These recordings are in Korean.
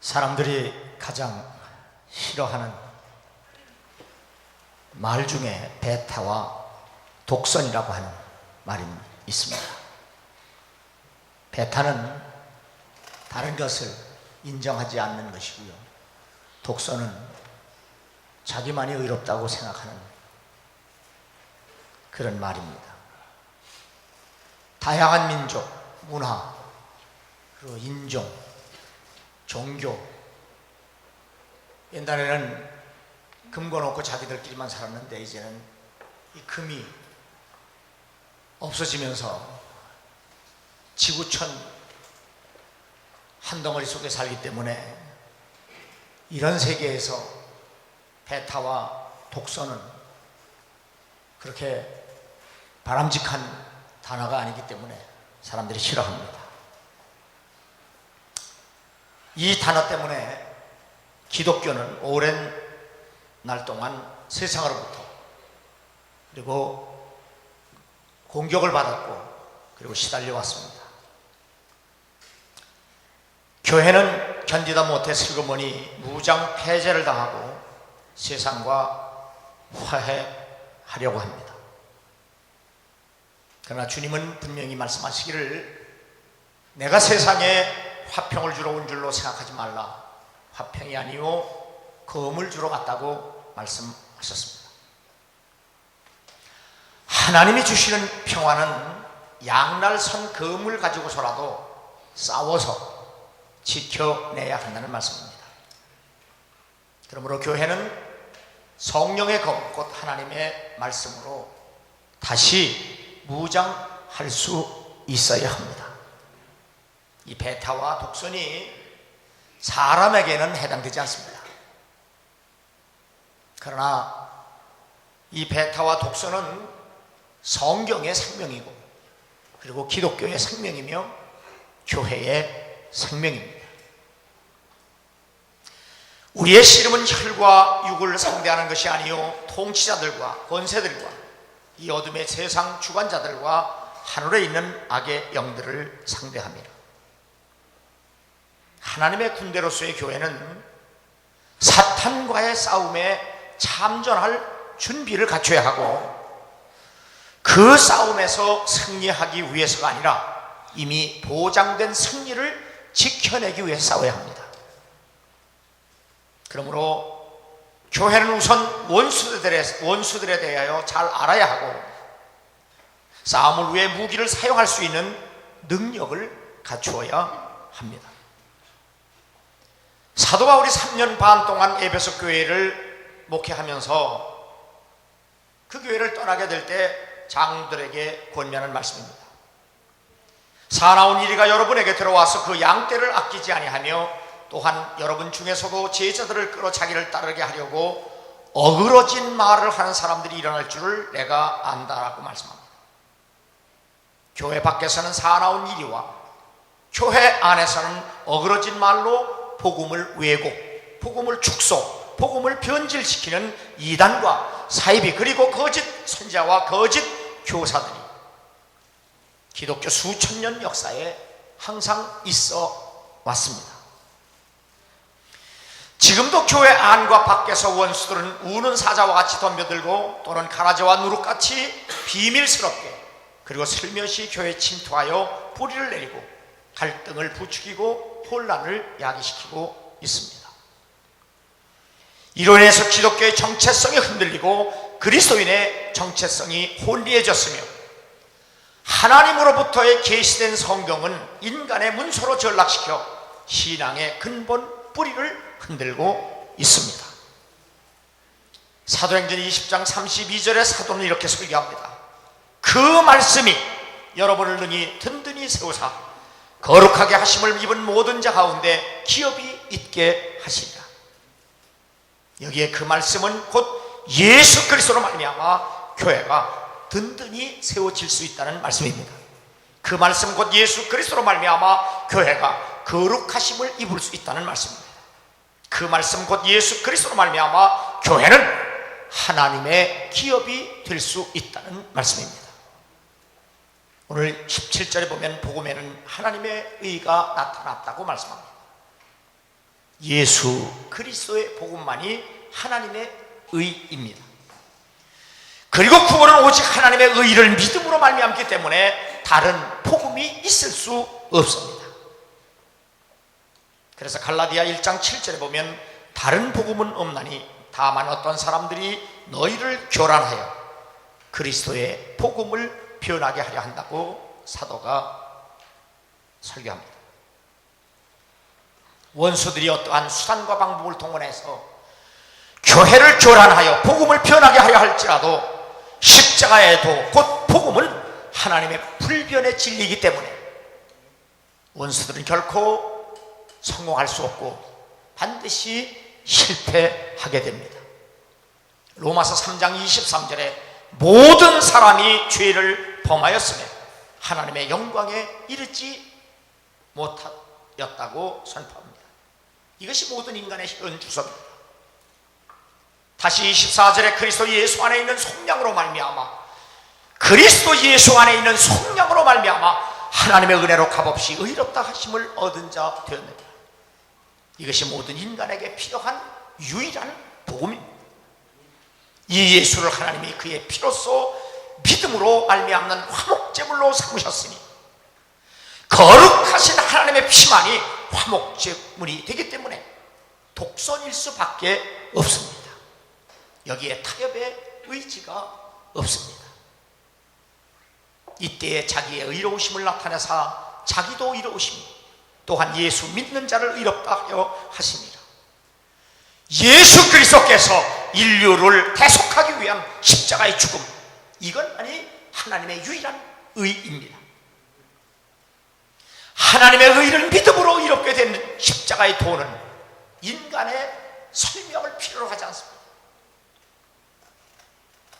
사람들이 가장 싫어하는 말 중에 배타와 독선이라고 하는 말이 있습니다. 배타는 다른 것을 인정하지 않는 것이고요, 독선은 자기만이 의롭다고 생각하는 그런 말입니다. 다양한 민족, 문화, 그리고 인종, 종교, 옛날에는 금 거놓고 자기들끼리만 살았는데 이제는 이 금이 없어지면서 지구촌 한 덩어리 속에 살기 때문에 이런 세계에서 배타와 독선은 그렇게 바람직한 단어가 아니기 때문에 사람들이 싫어합니다. 이 단어 때문에 기독교는 오랜 날 동안 세상으로부터 그리고 공격을 받았고 그리고 시달려 왔습니다. 교회는 견디다 못해 슬그머니 무장 패제를 당하고 세상과 화해하려고 합니다. 그러나 주님은 분명히 말씀하시기를 내가 세상에 화평을 주러 온 줄로 생각하지 말라. 화평이 아니요 검을 주러 갔다고 말씀하셨습니다. 하나님이 주시는 평화는 양날 선 검을 가지고서라도 싸워서 지켜내야 한다는 말씀입니다. 그러므로 교회는 성령의 검, 곧 하나님의 말씀으로 다시 무장할 수 있어야 합니다. 이 배타와 독선이 사람에게는 해당되지 않습니다. 그러나 이 배타와 독선은 성경의 생명이고 그리고 기독교의 생명이며 교회의 생명입니다. 우리의 씨름은 혈과 육을 상대하는 것이 아니요 통치자들과 권세들과 이 어둠의 세상 주관자들과 하늘에 있는 악의 영들을 상대합니다. 하나님의 군대로서의 교회는 사탄과의 싸움에 참전할 준비를 갖춰야 하고 그 싸움에서 승리하기 위해서가 아니라 이미 보장된 승리를 지켜내기 위해 싸워야 합니다. 그러므로 교회는 우선 원수들에 대하여 잘 알아야 하고 싸움을 위해 무기를 사용할 수 있는 능력을 갖추어야 합니다. 사도 바울이 3년 반 동안 에베소 교회를 목회하면서 그 교회를 떠나게 될 때 장로들에게 권면하는 말씀입니다. 사나운 이리가 여러분에게 들어와서 그 양떼를 아끼지 아니하며 또한 여러분 중에서도 제자들을 끌어 자기를 따르게 하려고 어그러진 말을 하는 사람들이 일어날 줄을 내가 안다라고 말씀합니다. 교회 밖에서는 사나운 이리와 교회 안에서는 어그러진 말로 복음을 왜곡, 복음을 축소, 복음을 변질시키는 이단과 사이비 그리고 거짓 선지자와 거짓 교사들이 기독교 수천 년 역사에 항상 있어 왔습니다. 지금도 교회 안과 밖에서 원수들은 우는 사자와 같이 덤벼들고 또는 가라지와 누룩같이 비밀스럽게 그리고 슬며시 교회에 침투하여 뿌리를 내리고 갈등을 부추기고 혼란을 야기시키고 있습니다. 이로 인해서 기독교의 정체성이 흔들리고 그리스도인의 정체성이 혼미해졌으며 하나님으로부터의 계시된 성경은 인간의 문서로 전락시켜 신앙의 근본 뿌리를 흔들고 있습니다. 사도행전 20장 32절에 사도는 이렇게 설교합니다. 그 말씀이 여러분을 능히 든든히 세우사 거룩하게 하심을 입은 모든 자 가운데 기업이 있게 하시리라. 여기에 그 말씀은 곧 예수 그리스도로 말미암아 교회가 든든히 세워질 수 있다는 말씀입니다. 그 말씀 곧 예수 그리스도로 말미암아 교회가 거룩하심을 입을 수 있다는 말씀입니다. 그 말씀 곧 예수 그리스도로 말미암아 교회는 하나님의 기업이 될 수 있다는 말씀입니다. 오늘 17절에 보면 복음에는 하나님의 의가 나타났다고 말씀합니다. 예수 그리스도의 복음만이 하나님의 의입니다. 그리고 구원은 오직 하나님의 의를 믿음으로 말미암기 때문에 다른 복음이 있을 수 없습니다. 그래서 갈라디아 1장 7절에 보면 다른 복음은 없나니 다만 어떤 사람들이 너희를 교란하여 그리스도의 복음을 변하게 하려 한다고 사도가 설교합니다. 원수들이 어떠한 수단과 방법을 동원해서 교회를 교란하여 복음을 변하게 하려 할지라도 십자가의 도, 곧 복음은 하나님의 불변의 진리이기 때문에 원수들은 결코 성공할 수 없고 반드시 실패하게 됩니다. 로마서 3장 23절에 모든 사람이 죄를 범하였으며 하나님의 영광에 이르지 못하였다고 선포합니다. 이것이 모든 인간의 현 주소입니다. 다시 24절에 그리스도 예수 안에 있는 속량으로 말미암아 그리스도 예수 안에 있는 속량으로 말미암아 하나님의 은혜로 값없이 의롭다 하심을 얻은 자 되었느니라. 이것이 모든 인간에게 필요한 유일한 복음입니다. 이 예수를 하나님이 그의 피로써 믿음으로 말미암는 화목제물로 삼으셨으니 거룩하신 하나님의 피만이 화목제물이 되기 때문에 독선일 수밖에 없습니다. 여기에 타협의 의지가 없습니다. 이때에 자기의 의로우심을 나타내사 자기도 의로우시며 또한 예수 믿는 자를 의롭다 하여 하시니라. 예수 그리스도께서 인류를 대속하기 위한 십자가의 죽음, 이것만이 하나님의 유일한 의입니다. 하나님의 의를 믿음으로 이롭게 된 십자가의 도는 인간의 설명을 필요로 하지 않습니다.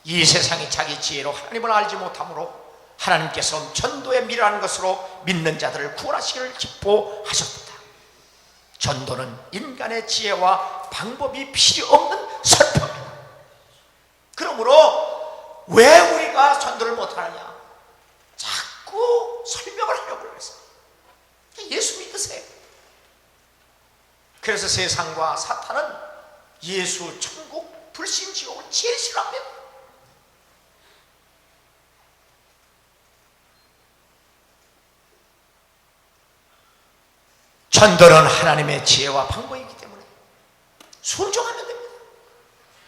이 세상이 자기 지혜로 하나님을 알지 못하므로 하나님께서 전도에 미련한 것으로 믿는 자들을 구원하시기를 기뻐하셨다. 전도는 인간의 지혜와 방법이 필요 없는 설법입니다. 그러므로 왜 우리가 전도를 못하느냐? 자꾸 설명을 하려고 했어요. 예수 믿으세요. 그래서 세상과 사탄은 예수, 천국, 불신, 지옥을 제일 싫어합니다. 전도는 하나님의 지혜와 방법이기 때문에 순종하면 됩니다.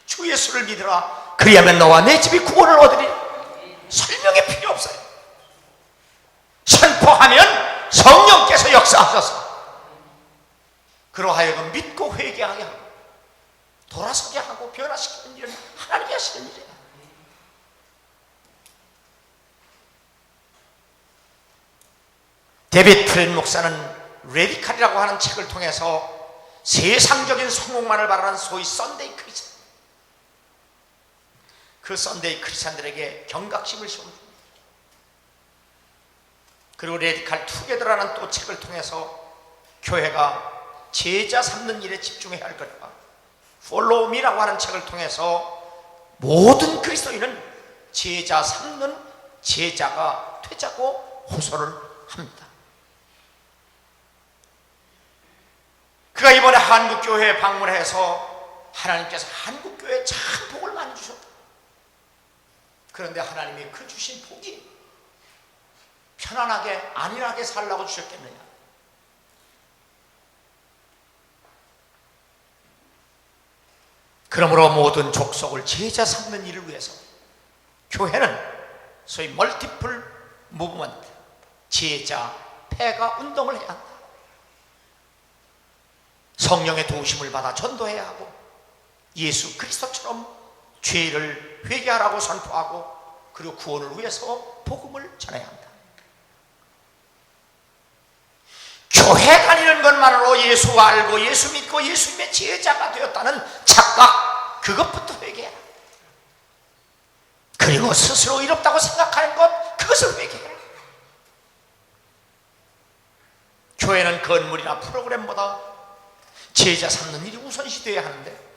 주 예수를 믿으라. 그리하면 너와 내 집이 구원을 얻으리라. 설명이 필요 없어요. 선포하면 성령께서 역사하셔서 그러하여금 믿고 회개하게 하고 돌아서게 하고 변화시키는 일은 하나님이 하시는 일이에요. 데빗 프렌 목사는 레디칼이라고 하는 책을 통해서 세상적인 성공만을 바라는 소위 썬데이 크리스찬, 그 썬데이 크리스찬들에게 경각심을 심어줍니다. 그리고 레디칼 투게더라는 또 책을 통해서 교회가 제자 삼는 일에 집중해야 할 것과 Follow Me라고 하는 책을 통해서 모든 그리스도인은 제자 삼는 제자가 되자고 호소를 합니다. 그가 이번에 한국교회에 방문해서 하나님께서 한국교회에 참 복을 많이 주셨다. 그런데 하나님이 그 주신 복이 편안하게 안일하게 살라고 주셨겠느냐? 그러므로 모든 족속을 제자 삼는 일을 위해서 교회는 소위 멀티플 무브먼트, 제자 폐가 운동을 해야 한다. 성령의 도우심을 받아 전도해야 하고 예수 그리스도처럼 죄를 회개하라고 선포하고 그리고 구원을 위해서 복음을 전해야 한다. 교회 다니는 것만으로 예수 알고 예수 믿고 예수님의 제자가 되었다는 착각, 그것부터 회개해라. 그리고 스스로 의롭다고 생각하는 것, 그것을 회개해라. 교회는 건물이나 프로그램보다 제자 삼는 일이 우선시되어야 하는데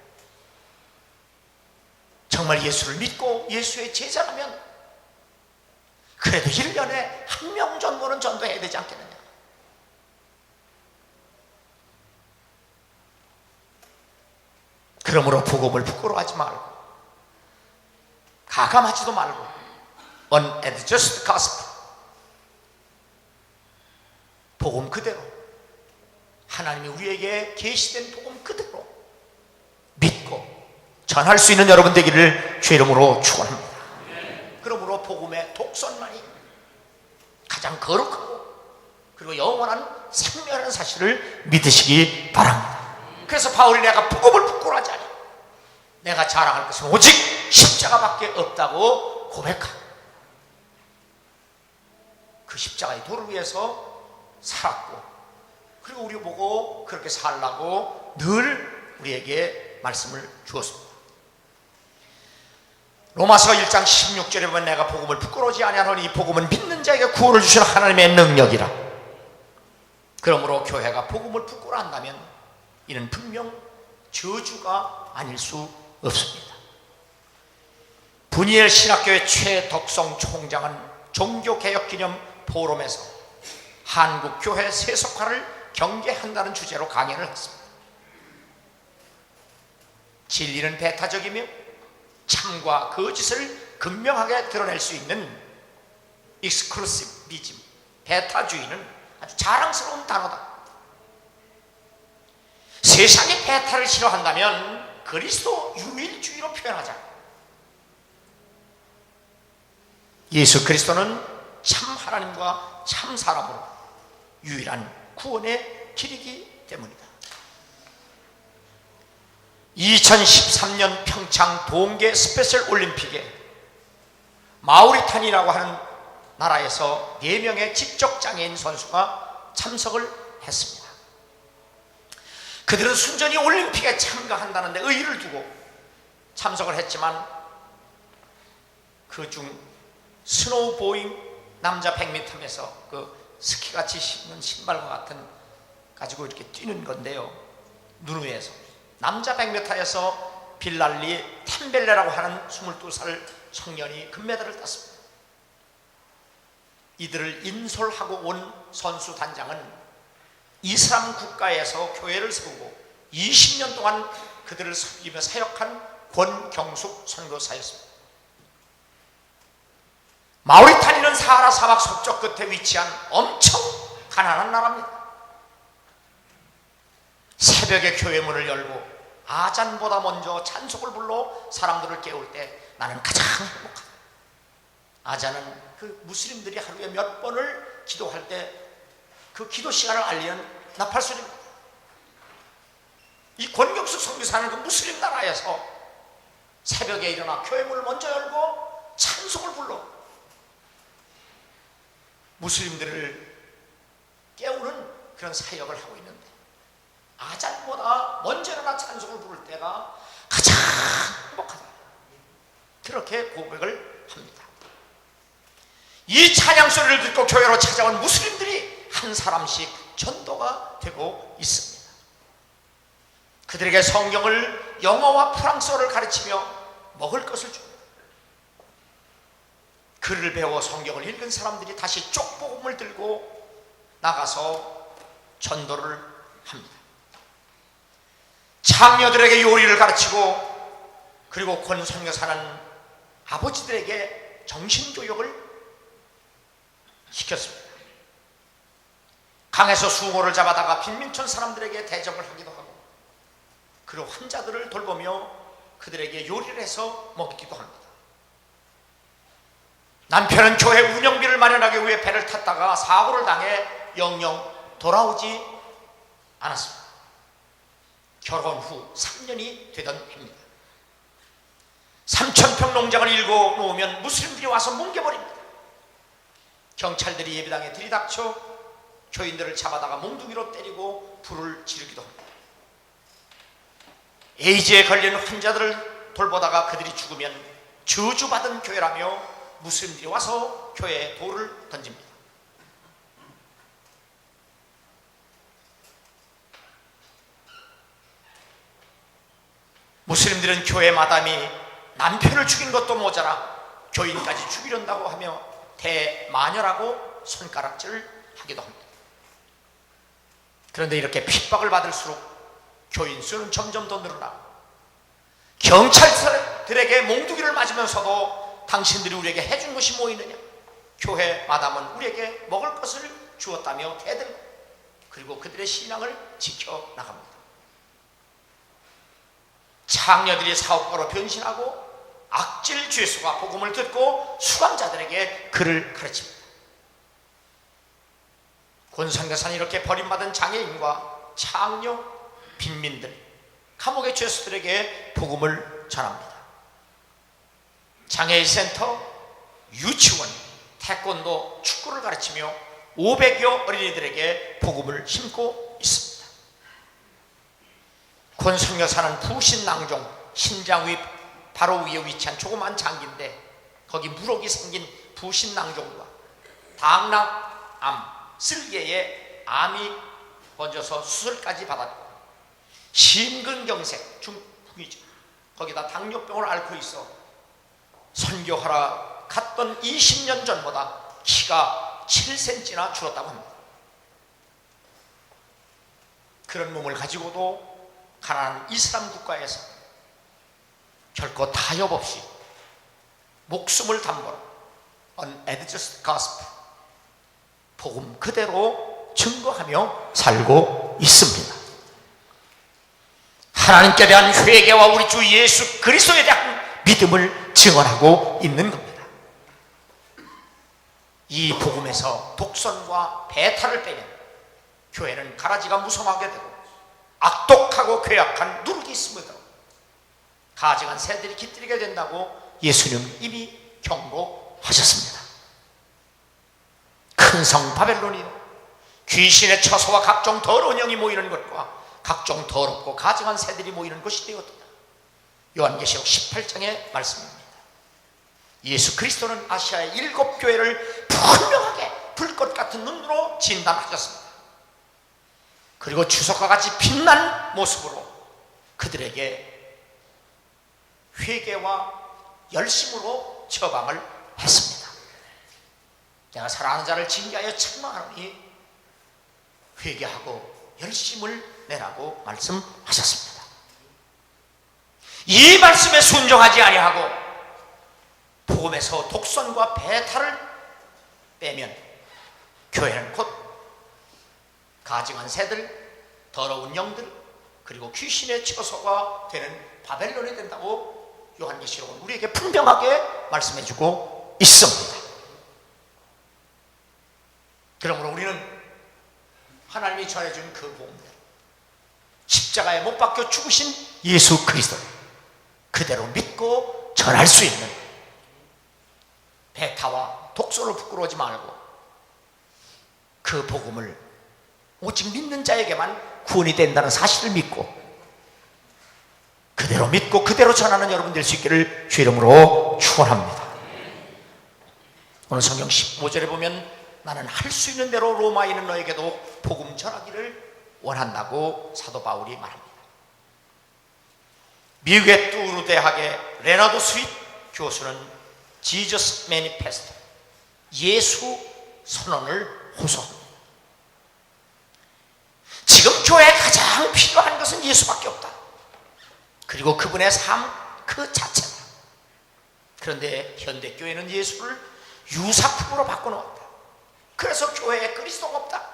정말 예수를 믿고 예수의 제자라면 그래도 1년에 한 명 정도는 전도해야 되지 않겠느냐? 그러므로 복음을 부끄러워하지 말고 가감하지도 말고 unadjusted gospel, 복음 그대로, 하나님이 우리에게 계시된 복음 그대로 믿고 전할 수 있는 여러분 되기를 주의 이름으로 축원합니다. 그러므로 복음의 독선만이 가장 거룩하고 그리고 영원한 생명이라는 사실을 믿으시기 바랍니다. 그래서 바울이 내가 복음을 부끄러워하지 않아, 내가 자랑할 것은 오직 십자가밖에 없다고 고백하고 그 십자가의 도를 위해서 살았고, 그리고 우리 보고 그렇게 살라고 늘 우리에게 말씀을 주었습니다. 로마서 1장 16절에 보면 내가 복음을 부끄러워하지 아니하노니 이 복음은 믿는 자에게 구원을 주시는 하나님의 능력이라. 그러므로 교회가 복음을 부끄러워한다면 이는 분명 저주가 아닐 수 없습니다. 분이엘 신학교의 최덕성 총장은 종교개혁기념 포럼에서 한국교회 세속화를 경계한다는 주제로 강연을 했습니다. 진리는 배타적이며 참과 거짓을 극명하게 드러낼 수 있는 익스클루시비즘, 배타주의는 아주 자랑스러운 단어다. 세상이 배타를 싫어한다면 그리스도 유일주의로 표현하자. 예수 그리스도는 참 하나님과 참 사람으로 유일한 구원의 길이기 때문이다. 2013년 평창 동계 스페셜 올림픽에 마우리타니라고 하는 나라에서 4명의 지적장애인 선수가 참석을 했습니다. 그들은 순전히 올림픽에 참가한다는데 의의를 두고 참석을 했지만 그중 스노우보잉 남자 100m에서 그 스키같이 신는 신발과 같은 가지고 이렇게 뛰는 건데요, 눈 위에서 남자 100m에서 빌랄리 템벨레라고 하는 22살 청년이 금메달을 땄습니다. 이들을 인솔하고 온 선수 단장은 이슬람 국가에서 교회를 세우고 20년 동안 그들을 섬기며 사역한 권경숙 선교사였습니다. 마우리타니는 사하라 사막 서쪽 끝에 위치한 엄청 가난한 나라입니다. 새벽에 교회 문을 열고 아잔보다 먼저 찬송을 불러 사람들을 깨울 때 나는 가장 행복하다. 아잔은 그 무슬림들이 하루에 몇 번을 기도할 때 그 기도 시간을 알리는 나팔소리입니다. 이 권경숙 선교사는 그 무슬림 나라에서 새벽에 일어나 교회 문을 먼저 열고 찬송을 불러 무슬림들을 깨우는 그런 사역을 하고 있는데, 아잔보다 먼저 일어나 찬송을 부를 때가 가장 행복하다, 그렇게 고백을 합니다. 이 찬양 소리를 듣고 교회로 찾아온 무슬림들이 한 사람씩 전도가 되고 있습니다. 그들에게 성경을 영어와 프랑스어를 가르치며 먹을 것을 줍니다. 글을 배워 성경을 읽은 사람들이 다시 쪽복음을 들고 나가서 전도를 합니다. 장녀들에게 요리를 가르치고, 그리고 권 선교사는 아버지들에게 정신교육을 시켰습니다. 강에서 숭어를 잡아다가 빈민촌 사람들에게 대접을 하기도 하고, 그리고 환자들을 돌보며 그들에게 요리를 해서 먹기도 합니다. 남편은 교회 운영비를 마련하기 위해 배를 탔다가 사고를 당해 영영 돌아오지 않았습니다. 결혼 후 3년이 되던 해입니다. 3,000평 농장을 일궈 놓으면 무슬림들이 와서 뭉개버립니다. 경찰들이 예배당에 들이닥쳐 교인들을 잡아다가 몽둥이로 때리고 불을 지르기도 합니다. 에이즈에 걸린 환자들을 돌보다가 그들이 죽으면 저주받은 교회라며 무슬림들이 와서 교회에 돌을 던집니다. 무슬림들은 교회 마담이 남편을 죽인 것도 모자라 교인까지 죽이려고 하며 대마녀라고 손가락질을 하기도 합니다. 그런데 이렇게 핍박을 받을수록 교인 수는 점점 더 늘어나고 경찰들에게 몽두기를 맞으면서도 당신들이 우리에게 해준 것이 뭐 있느냐? 교회 마담은 우리에게 먹을 것을 주었다며 대들고, 그리고 그들의 신앙을 지켜나갑니다. 창녀들이 사업가로 변신하고 악질 죄수가 복음을 듣고 수감자들에게 그를 가르칩니다. 권선교사는 이렇게 버림받은 장애인과 창녀, 빈민들, 감옥의 죄수들에게 복음을 전합니다. 장애인 센터, 유치원, 태권도, 축구를 가르치며 500여 어린이들에게 복음을 심고 있습니다. 권선교사는 부신낭종, 신장 위 바로 위에 위치한 조그만 장기인데 거기 물혹이 생긴 부신낭종과 당락암, 쓸개에 암이 번져서 수술까지 받았고, 심근경색, 중풍이죠. 거기다 당뇨병을 앓고 있어 선교하러 갔던 20년 전보다 키가 7cm나 줄었다고 합니다. 그런 몸을 가지고도 가난한 이슬람 국가에서 결코 타협 없이 목숨을 담보로 unadjusted gospel, 복음 그대로 증거하며 살고 있습니다. 하나님께 대한 회개와 우리 주 예수 그리스도에 대한 믿음을 증언하고 있는 겁니다. 이 복음에서 독선과 배탈을 빼면 교회는 가라지가 무성하게 되고 악독하고 괴악한 누룩이 있으므로 가증한 새들이 깃들이게 된다고 예수님 이미 경고하셨습니다. 큰 성 바벨론이요, 귀신의 처소와 각종 더러운 영이 모이는 것과 각종 더럽고 가증한 새들이 모이는 곳이 되었다. 요한계시록 18장의 말씀입니다. 예수 그리스도는 아시아의 7교회를 분명하게 불꽃 같은 눈으로 진단하셨습니다. 그리고 주석과 같이 빛난 모습으로 그들에게 회개와 열심으로 처방을 했습니다. 내가 사랑하는 자를 징계하여 책망하노니 회개하고 열심을 내라고 말씀하셨습니다. 이 말씀에 순종하지 아니하고 복음에서 독선과 배탈을 빼면 교회는 곧 가증한 새들, 더러운 영들, 그리고 귀신의 처소가 되는 바벨론이 된다고 요한계시록은 우리에게 분명하게 말씀해주고 있습니다. 그러므로 우리는 하나님이 전해준 그 복음, 십자가에 못 박혀 죽으신 예수 그리스도를 그대로 믿고 전할 수 있는, 배타와 독소를 부끄러워하지 말고 그 복음을 오직 믿는 자에게만 구원이 된다는 사실을 믿고 그대로 믿고 그대로 전하는 여러분 될 수 있기를 주 이름으로 축원합니다. 오늘 성경 15절에 보면 나는 할 수 있는 대로 로마에 있는 너에게도 복음 전하기를 원한다고 사도 바울이 말합니다. 미국의 뚜르 대학의 레나드 스윗 교수는 지저스 매니페스토, 예수 선언을 호소합니다. 지금 교회에 가장 필요한 것은 예수밖에 없다. 그리고 그분의 삶 그 자체다. 그런데 현대 교회는 예수를 유사품으로 바꿔놓았다. 그래서 교회에 그리스도가 없다.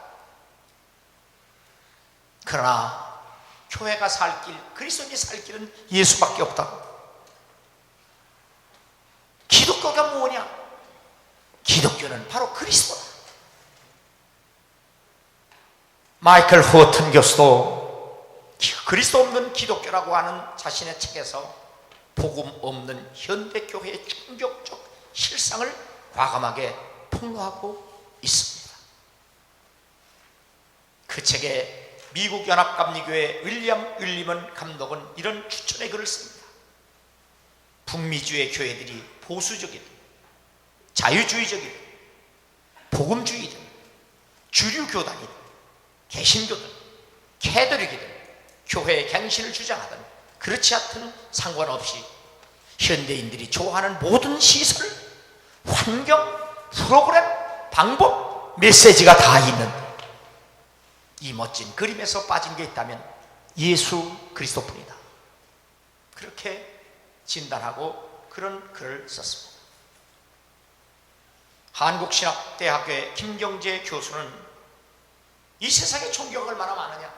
그러나 교회가 살 길, 그리스도인이 살 길은 예수밖에 없다. 기독교가 뭐냐? 기독교는 바로 그리스도다. 마이클 허튼 교수도 그리스도 없는 기독교라고 하는 자신의 책에서 복음 없는 현대교회의 충격적 실상을 과감하게 폭로하고 있습니다. 그 책에 미국 연합감리교회 윌리엄 윌리먼 감독은 이런 추천의 글을 씁니다. 북미주의 교회들이 보수적이든 자유주의적이든 복음주의든 주류교단이든 개신교든 캐톨릭이든 교회의 갱신을 주장하든 그렇지 않든 상관없이 현대인들이 좋아하는 모든 시설, 환경, 프로그램, 방법, 메시지가 다 있는 이 멋진 그림에서 빠진 게 있다면 예수 그리스도뿐이다. 그렇게 진단하고 그런 글을 썼습니다. 한국신학대학교의 김경재 교수는 이 세상에 종교가 얼마나 많으냐,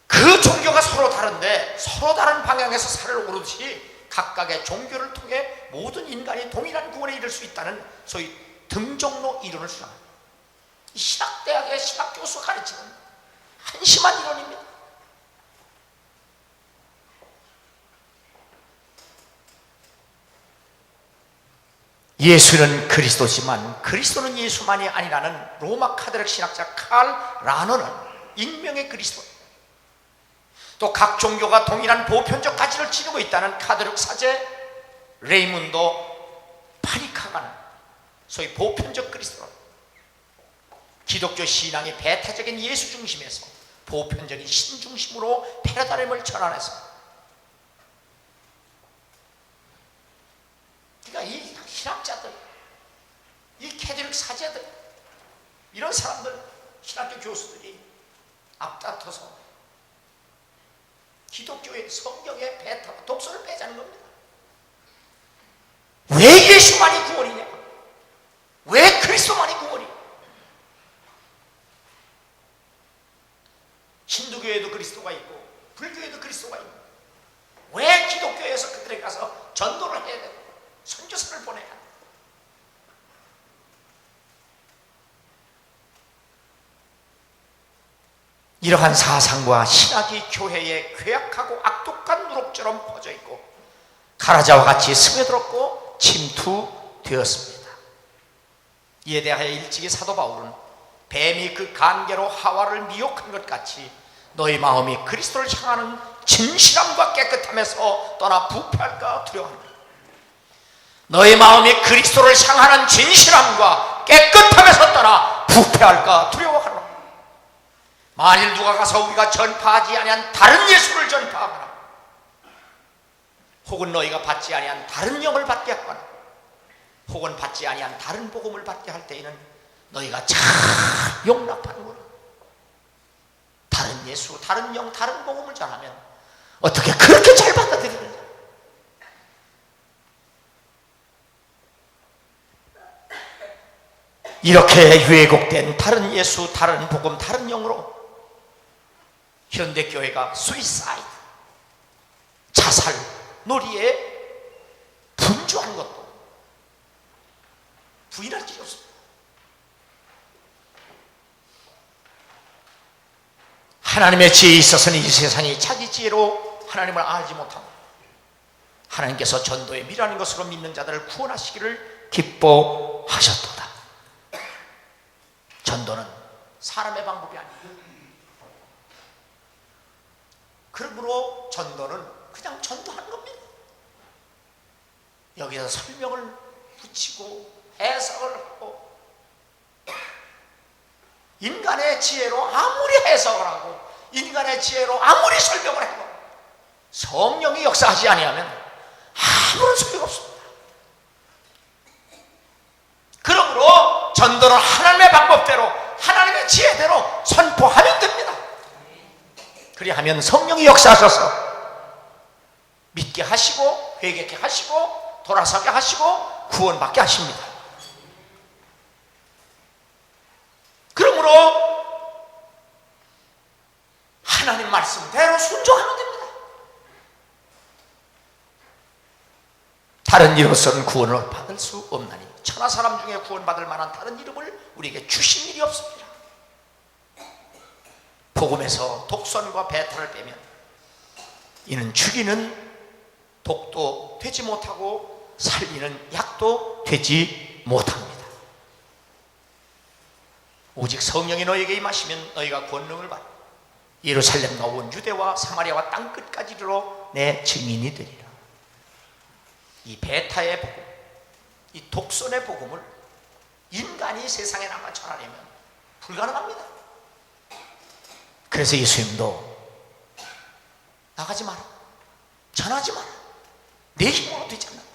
그 종교가 서로 다른데 서로 다른 방향에서 살을 오르듯이 각각의 종교를 통해 모든 인간이 동일한 구원에 이를 수 있다는 소위 등정로 이론을 주장합니다. 이 신학대학의 신학교수가 가르치는 한심한 이론입니다. 예수는 그리스도지만 그리스도는 예수만이 아니라는 로마 카톨릭 신학자 칼 라너는 익명의 그리스도, 또 각 종교가 동일한 보편적 가치를 지니고 있다는 카톨릭 사제 레이문도 파니카가는 소위 보편적 그리스도, 기독교 신앙이 배타적인 예수 중심에서 보편적인 신 중심으로 패러다임을 전환했습니다. 그러니까 이 신학자들, 이 캐톨릭 사제들, 이런 사람들, 신학교 교수들이 앞다퉈서 기독교의 성경의 배타와 독서를 빼자는 겁니다. 왜 예수만이 구원이냐? 왜 그리스도만이 구원이냐? 힌두교에도 그리스도가 있고 불교에도 그리스도가 있고 왜 기독교에서 그들에게 가서 전도를 해야 되고 선교사를 보내야 합니다. 이러한 사상과 신학이 교회에 괴악하고 악독한 누룩처럼 퍼져 있고 가라자와 같이 스며들었고 침투되었습니다. 이에 대하여 일찍이 사도 바울은 뱀이 그 간계로 하와를 미혹한 것 같이 너희 마음이 그리스도를 향하는 진실함과 깨끗함에서 떠나 부패할까 두려워합니다. 너희 마음이 그리스도를 향하는 진실함과 깨끗함에서 떠나 부패할까 두려워하노라. 만일 누가 가서 우리가 전파하지 아니한 다른 예수를 전파하거나 혹은 너희가 받지 아니한 다른 영을 받게 하거나 혹은 받지 아니한 다른 복음을 받게 할 때에는 너희가 잘 용납하는구나. 다른 예수, 다른 영, 다른 복음을 전하면 어떻게 그렇게 잘 받아들이느냐. 이렇게 왜곡된 다른 예수, 다른 복음, 다른 영으로 현대교회가 수이사이드, 자살 놀이에 분주한 것도 부인할 길이 없습니다. 하나님의 지혜에 있어서는 이 세상이 자기 지혜로 하나님을 알지 못하고 하나님께서 전도의 미라는 것으로 믿는 자들을 구원하시기를 기뻐하셨도다. 전도는 사람의 방법이 아닙니다. 그러므로 전도는 그냥 전도하는 겁니다. 여기서 설명을 붙이고 해석을 하고 인간의 지혜로 아무리 해석을 하고 인간의 지혜로 아무리 설명을 해도 성령이 역사하지 아니하면 아무런 소용이 없습니다. 그러므로 전도는 하나님의 방법대로 하나님의 지혜대로 선포하면 됩니다. 그리하면 성령이 역사하셔서 믿게 하시고 회개케 하시고 돌아서게 하시고 구원받게 하십니다. 그러므로 하나님 말씀대로 순종하면 됩니다. 다른 이로서는 구원을 받을 수 없나니 천하 사람 중에 구원받을 만한 다른 이름을 우리에게 주신 일이 없습니다. 복음에서 독선과 배탈을 빼면 이는 죽이는 독도 되지 못하고 살리는 약도 되지 못합니다. 오직 성령이 너희에게 임하시면 너희가 권능을 받아 예루살렘과 온 유대와 사마리아와 땅끝까지 이르러 내 증인이 되리라. 이 배타의 복음, 이 독선의 복음을 인간이 세상에 나가 전하려면 불가능합니다. 그래서 예수님도 나가지 마라, 전하지 마라, 내 힘으로 되지 않는다.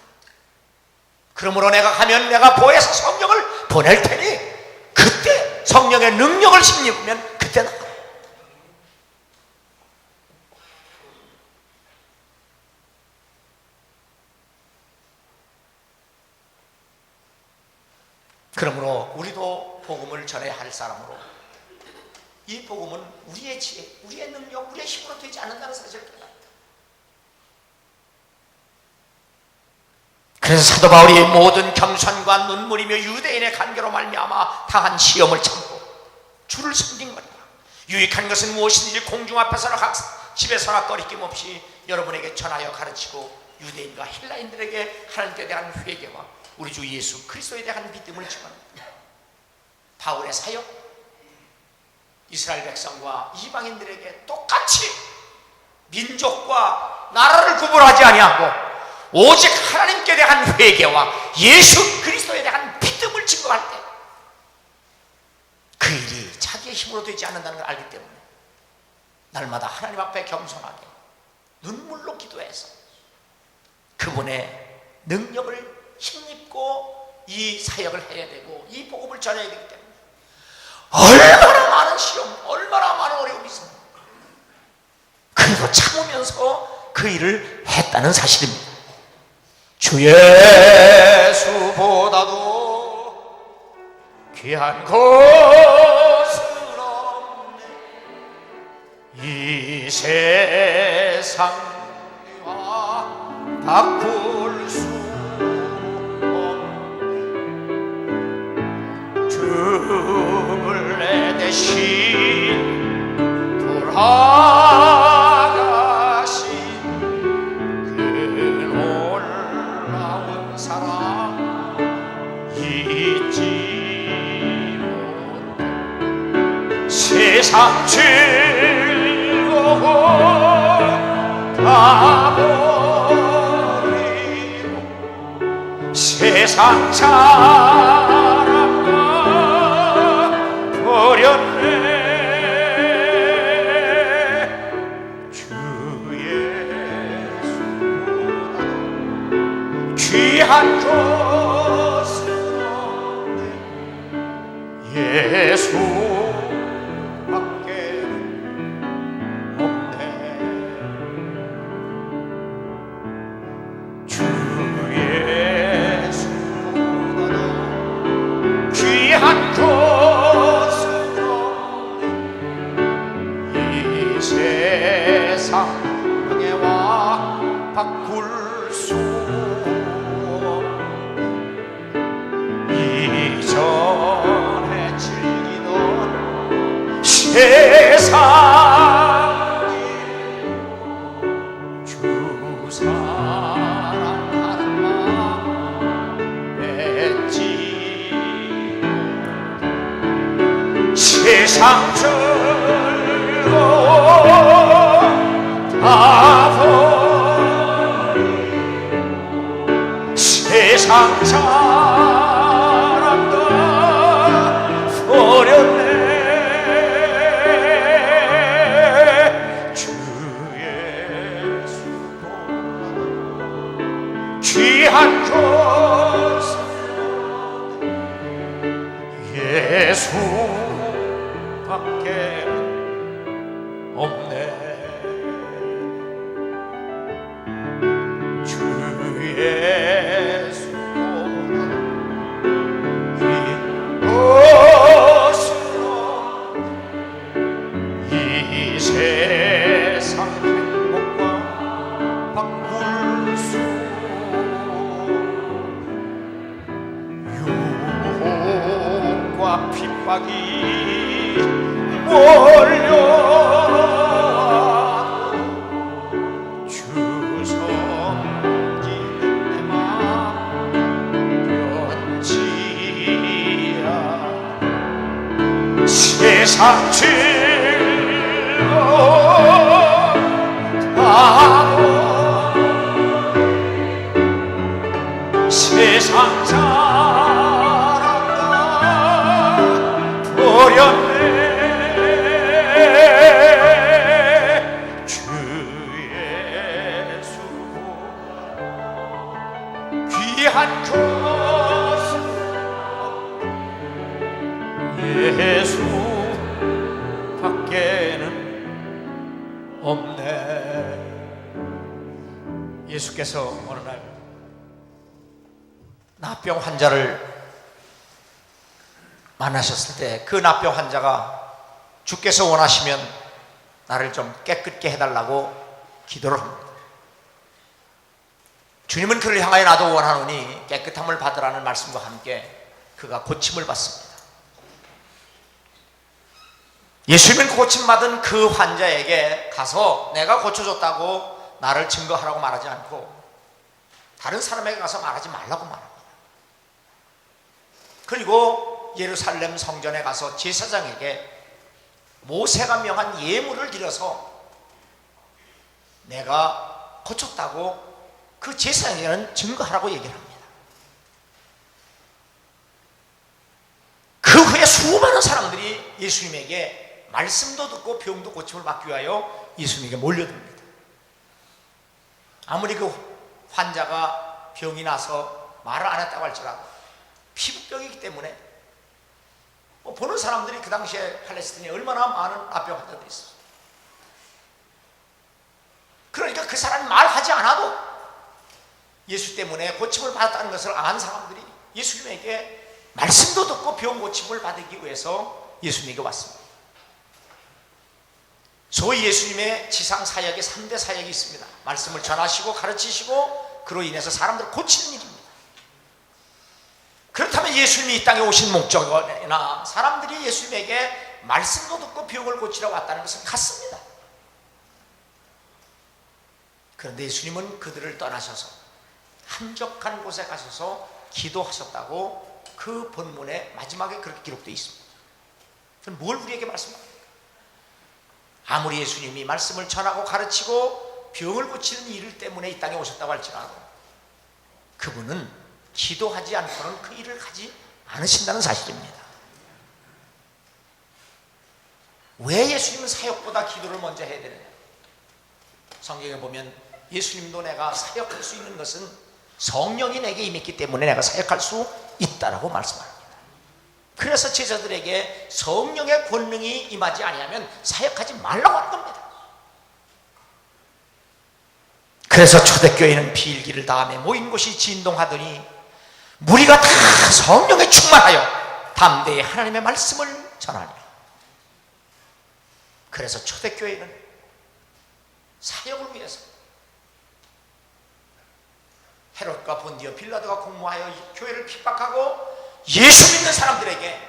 그러므로 내가 가면 내가 보혜사 성령을 보낼 테니 그때 성령의 능력을 힘입으면 그때 나가. 라. 。 그러므로 우리도 복음을 전해야 할 사람으로 이 복음은 우리의 지혜, 우리의 능력, 우리의 힘으로 되지 않는다는 사실을 깨달아요. 그래서 사도 바울이 모든 겸손과 눈물이며 유대인의 간계로 말미암아 당한 시험을 참고 주를 섬긴 거다. 유익한 것은 무엇이든지 공중 앞에서나 각 집에서나 꺼리낌 없이 여러분에게 전하여 가르치고 유대인과 헬라인들에게 하나님께 대한 회개와 우리 주 예수 그리스도에 대한 믿음을 증언합니다. 바울의 사역, 이스라엘 백성과 이방인들에게 똑같이 민족과 나라를 구분하지 아니하고 오직 하나님께 대한 회개와 예수 그리스도에 대한 믿음을 증거할 때 그 일이 자기의 힘으로 되지 않는다는 걸 알기 때문에 날마다 하나님 앞에 겸손하게 눈물로 기도해서 그분의 능력을 힘입고 이 사역을 해야 되고 이 복음을 전해야 되기 때문에 얼마나 많은 시험, 얼마나 많은 어려움이 있습니다. 그래도 참으면서 그 일을 했다는 사실입니다. 주 예수보다도 귀한 것은 없네. 이 세상과 바꿀 수 없네. 주를 내 대신 돌아가신 그 놀라운 사랑 잊지 세상 즐거움 다 버리고 세상 사랑과 버렸네. 주 예수보다 귀한 것은 없네. 예수 바꿀 수 이전에 즐기던 세상이 주 사랑하는 마음 맺지 세상 즐거움 다 세상 사랑도 버렸네. 주 예수보다 귀한 것은 예수밖에 없네. 주 예수 이 세상 행복과 바꿀 수 유혹과 핍박이 몰려와도 주 섬기는 내 맘 변치야 세상 세상 사랑과 버렸네. 주 예수 귀한 것은 예수밖에는 없네. 예수께서 어느 날 나병 환자를 만나셨을 때 그 납병 환자가 주께서 원하시면 나를 좀 깨끗게 해달라고 기도를 합니다. 주님은 그를 향하여 나도 원하노니 깨끗함을 받으라는 말씀과 함께 그가 고침을 받습니다. 예수님은 고침받은 그 환자에게 가서 내가 고쳐줬다고 나를 증거하라고 말하지 않고 다른 사람에게 가서 말하지 말라고 말합니다. 그리고 예루살렘 성전에 가서 제사장에게 모세가 명한 예물을 드려서 내가 고쳤다고 그 제사장에게는 증거하라고 얘기를 합니다. 그 후에 수많은 사람들이 예수님에게 말씀도 듣고 병도 고침을 받기 위하여 예수님에게 몰려듭니다. 아무리 그 환자가 병이 나서 말을 안 했다고 할지라도 피부병이기 때문에 보는 사람들이 그 당시에 팔레스타인에 얼마나 많은 납병 환자들이 있었어요. 그러니까 그 사람이 말하지 않아도 예수 때문에 고침을 받았다는 것을 아는 사람들이 예수님에게 말씀도 듣고 병 고침을 받기 위해서 예수님에게 왔습니다. 소위 예수님의 지상 사역의 3대 사역이 있습니다. 말씀을 전하시고 가르치시고 그로 인해서 사람들을 고치는 일입니다. 그렇다면 예수님이 이 땅에 오신 목적이나 사람들이 예수님에게 말씀도 듣고 병을 고치러 왔다는 것은 같습니다. 그런데 예수님은 그들을 떠나셔서 한적한 곳에 가셔서 기도하셨다고 그 본문의 마지막에 그렇게 기록되어 있습니다. 그럼 뭘 우리에게 말씀합니까? 아무리 예수님이 말씀을 전하고 가르치고 병을 고치는 일 때문에 이 땅에 오셨다고 할지라도 그분은 기도하지 않고는 그 일을 하지 않으신다는 사실입니다. 왜 예수님은 사역보다 기도를 먼저 해야 되느냐? 성경에 보면 예수님도 내가 사역할 수 있는 것은 성령이 내게 임했기 때문에 내가 사역할 수 있다라고 말씀합니다. 그래서 제자들에게 성령의 권능이 임하지 아니하면 사역하지 말라고 하는 겁니다. 그래서 초대교회는 비일기를 다음에 모인 곳이 진동하더니 무리가 다 성령에 충만하여 담대히 하나님의 말씀을 전하니. 그래서 초대교회는 사역을 위해서 헤롯과 본디오 빌라도가 공모하여 교회를 핍박하고 예수 믿는 사람들에게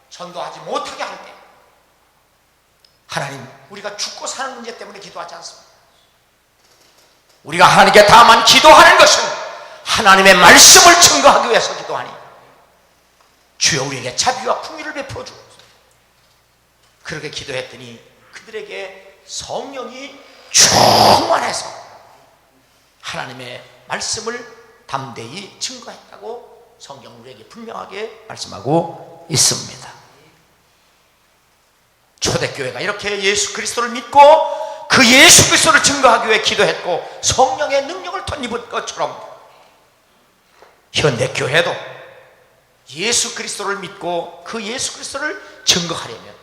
전도하지 못하게 할 때 하나님, 우리가 죽고 사는 문제 때문에 기도하지 않습니다. 우리가 하나님께 다만 기도하는 것은 하나님의 말씀을 증거하기 위해서 기도하니 주여 우리에게 자비와 풍요를 베풀어 주옵소서. 그렇게 기도했더니 그들에게 성령이 충만해서 하나님의 말씀을 담대히 증거했다고 성경 우리에게 분명하게 말씀하고 있습니다. 초대교회가 이렇게 예수 그리스도를 믿고 그 예수 그리스도를 증거하기 위해 기도했고 성령의 능력을 덧입은 것처럼 현대교회도 예수 그리스도를 믿고 그 예수 그리스도를 증거하려면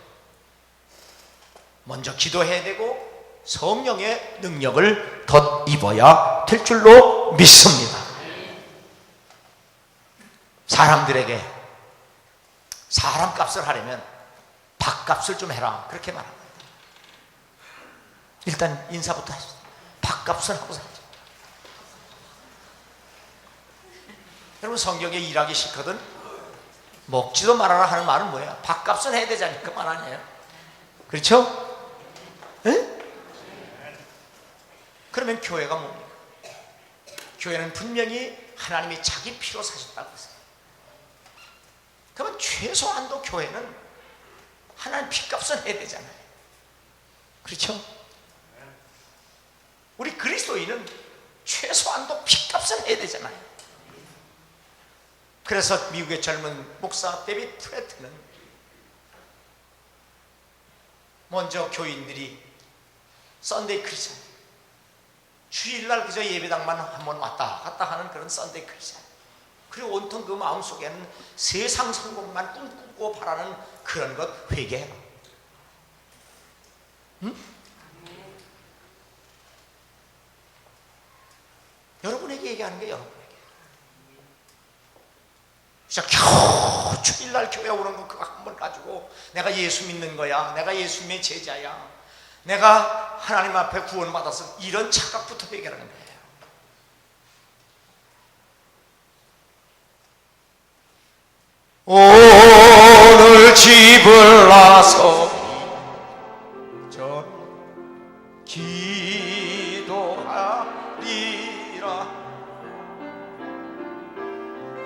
먼저 기도해야 되고 성령의 능력을 덧입어야 될 줄로 믿습니다. 사람들에게 사람 값을 하려면 밥값을 좀 해라 그렇게 말합니다. 일단 인사부터 하시죠. 밥값을 하고 살죠. 여러분 성경에 일하기 싫거든 먹지도 말아라 하는 말은 뭐예요? 밥값은 해야 되지 않을까 말 아니에요? 그렇죠? 에? 그러면 교회가 뭡니까? 교회는 분명히 하나님이 자기 피로 사셨다고 했어요. 그러면 최소한도 교회는 하나님 피값은 해야 되잖아요. 그렇죠? 우리 그리스도인은 최소한도 피값은 해야 되잖아요. 그래서 미국의 젊은 목사 데빗 프레트는 먼저 교인들이 썬데이 크리스천 주일날 그저 예배당만 한번 왔다 갔다 하는 그런 썬데이 크리스천, 그리고 온통 그 마음속에는 세상 성공만 꿈꾸고 바라는 그런 것 회개해라. 응? 여러분에게 얘기하는 게 여러분에게. 진짜 겨우 주일날 교회 오는 거 그거 한 번 가지고 내가 예수 믿는 거야, 내가 예수님의 제자야, 내가 하나님 앞에 구원받아서 이런 착각부터 해결하는 거예요. 오늘 집을 나서 전 기도하리라.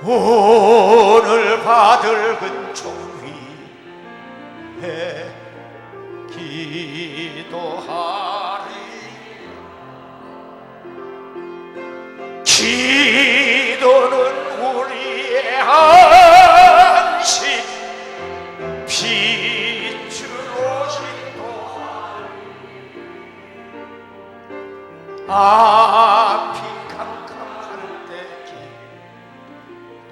오늘 받을 근총 위에 기도하리. 기도는 우리의 안식 빛으로 인도하리. 앞이 캄캄할 때 기도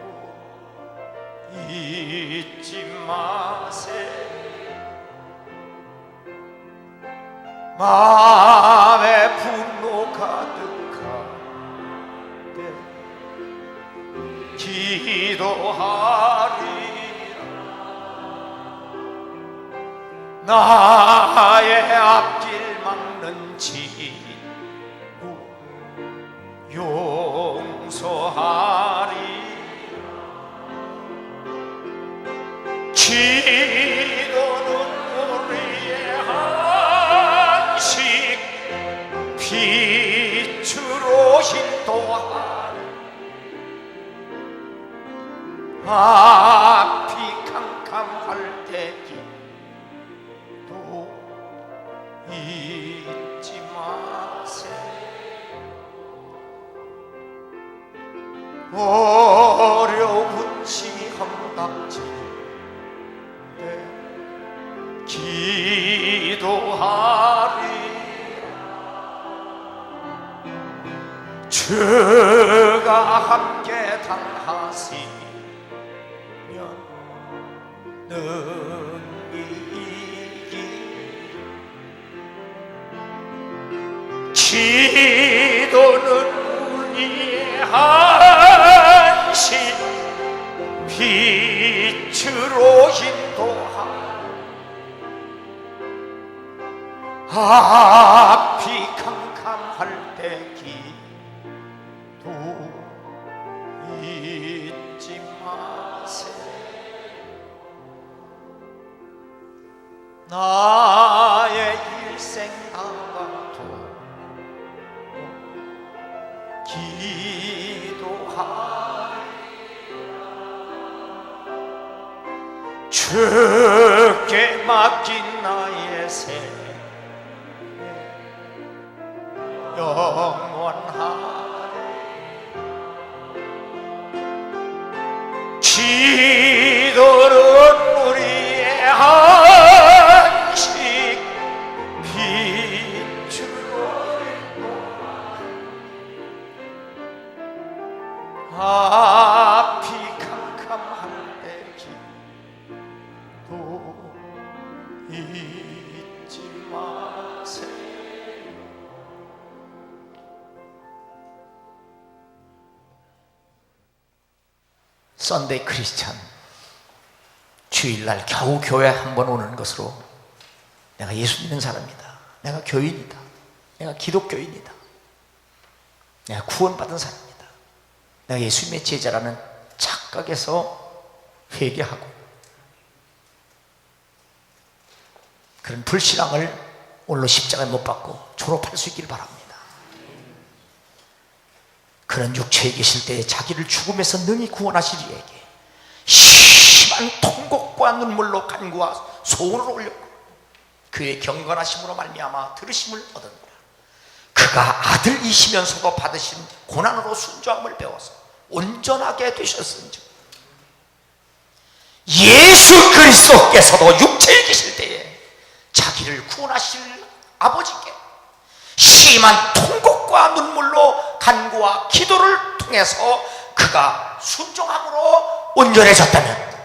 잊지 마세. 마음에 분노 가득할 때 기도하리라. 나의 앞길 막는 지구 용서하리. 기도는 우리의 안식 빛으로 인도하리. 앞이 캄캄할 때 기도 잊지 마세. 어려운 시험답지 때 기도하리. 주가 함께 당하시면 능히 이기. 기도는 우리의 안식 빛으로 인도하리. 앞이 캄캄할 때 기도 잊지 마세. 나의 일생 다가도 기도하리. 주께 맡긴 나의 생 영원하리. 기도는 우리의 안식 빛으로 앞이 캄캄할 때 기도 잊지 마세. 썬데이 크리스찬, 주일날 겨우 교회 한 번 오는 것으로 내가 예수 믿는 사람이다, 내가 교인이다, 내가 기독교인이다, 내가 구원받은 사람이다, 내가 예수님의 제자라는 착각에서 회개하고 그런 불신앙을 오늘로 십자가에 못 박고 졸업할 수 있기를 바랍니다. 그런 육체에 계실 때에 자기를 죽음에서 능히 구원하실 이에게 심한 통곡과 눈물로 간구와 소원을 올렸고 그의 경건하심으로 말미암아 들으심을 얻었노라. 그가 아들이시면서도 받으신 고난으로 순종함을 배워서 온전하게 되셨은즉 예수 그리스도께서도 육체에 계실 때에 자기를 구원하실 아버지께 심한 통곡과 눈물로 간구와 기도를 통해서 그가 순종함으로 온전해졌다면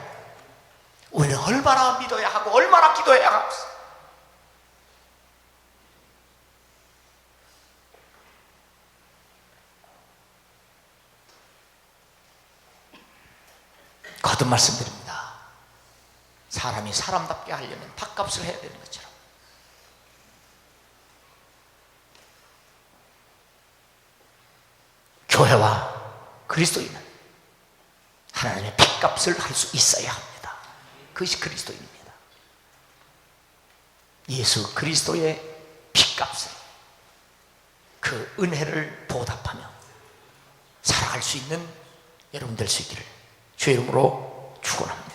우리는 얼마나 믿어야 하고 얼마나 기도해야 하겠어. 거듭 말씀드립니다. 사람이 사람답게 하려면 밥값을 해야 되는 것처럼 교회와 그리스도인은 하나님의 핏값을 할 수 있어야 합니다. 그것이 그리스도인입니다. 예수 그리스도의 핏값을, 그 은혜를 보답하며 살아갈 수 있는 여러분 될 수 있기를 주의 이름으로 축원합니다.